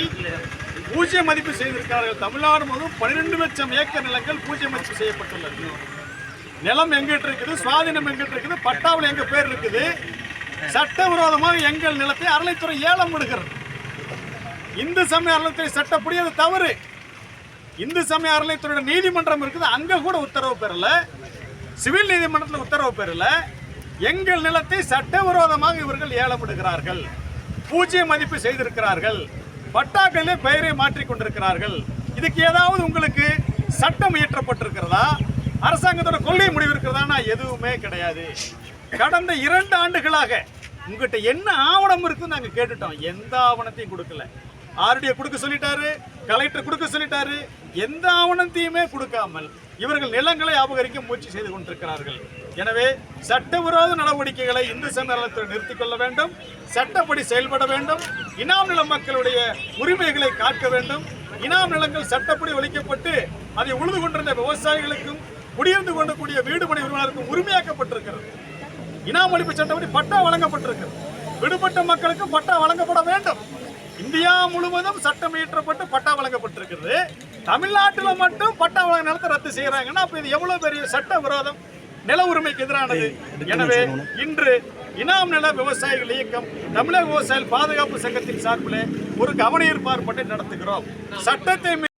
நிலங்களில் பூஜ்ய மதிப்பு செய்திருக்கிறார்கள். தமிழ்நாடு முழுவதும் 12 லட்சம் ஏக்கர் நிலங்கள் பூஜ்ய மதிப்பு செய்யப்பட்டுள்ளது. நிலம் எங்கிட்ட இருக்குது, சுவாதீனம் எங்கிட்ட இருக்குது, பட்டாவில் எங்க பேர் இருக்குது. சட்டவிரோதமாக எங்கள் நிலத்தை அறநிலைத்துறை ஏலம் விடுகிறது. இந்து சமய அறநிலைத்துறை சட்டப்படி அது தவறு. இந்து சமய அறநிலைத்துறையோட நீதிமன்றம் இருக்குது, அங்க கூட உத்தரவு பெறல. சிவில் நீதிமன்றத்தில் உத்தரவு பெறல. எங்கள் நிலத்தை சட்டவிரோதமாக இவர்கள் ஏலம் விடுகிறார்கள். பூஜ்ய மதிப்பு செய்திருக்கிறார்கள். பட்டாக்களிலே பெயரை மாற்றிக் கொண்டிருக்கிறார்கள். இதுக்கு ஏதாவது உங்களுக்கு சட்டம் இயற்றப்பட்டிருக்கிறதா? அரசாங்கத்தோட கொள்கை முடிவு இருக்கிறதா? எதுவுமே கிடையாது. கடந்த 2 ஆண்டுகளாக உங்ககிட்ட என்ன ஆவணம் இருக்குன்னு நாங்க கேட்டுட்டோம். எந்த ஆவணத்தையும் கொடுக்கல. ஆர்டிஓ கொடுக்க சொல்லிட்டாரு, கலெக்டர் கொடுக்க சொல்லிட்டாரு. எந்த ஆவணத்தையுமே கொடுக்காமல் இவர்கள் நிலங்களை அபகரிக்க முயற்சி செய்து கொண்டிருக்கிறார்கள். எனவே சட்டவிரோத நடவடிக்கைகளை இந்து சமய அறநிலையத்துறை நிறுத்திக் கொள்ள வேண்டும். சட்டப்படி செயல்பட வேண்டும். இனாம் நில மக்களுடைய உரிமைகளை காக்க வேண்டும். இனாம் நிலங்கள் சட்டப்படி ஒழிக்கப்பட்டு அதை உழுது கொண்டிருந்த விவசாயிகளுக்கும் குடியிருந்து கொண்டக்கூடிய வீடுமனை உரிமையாளருக்கும் உரிமையாக்கப்பட்டிருக்கிறது. இனாம் ஒழிப்பு சட்டப்படி பட்டா வழங்கப்பட்டிருக்கிறது. விடுபட்ட மக்களுக்கு பட்டா வழங்கப்பட வேண்டும். இந்தியா முழுவதும் சட்டம் இயற்றப்பட்டு பட்டா வழங்கப்பட்டிருக்கிறது. தமிழ்நாட்டில் மட்டும் பட்டா வழங்க நிலத்தை ரத்து செய்யறாங்கன்னா அப்ப இது எவ்வளவு பெரிய சட்ட விரோதம், நில உரிமைக்கு எதிரானது. எனவே இன்று இனாம் நில விவசாயிகள் இயக்கம் தமிழக விவசாயிகள் பாதுகாப்பு சங்கத்தின் சார்பில் ஒரு கவனஈர்ப்பு ஆர்ப்பாட்டத்தை நடத்துகிறோம். சட்டத்தை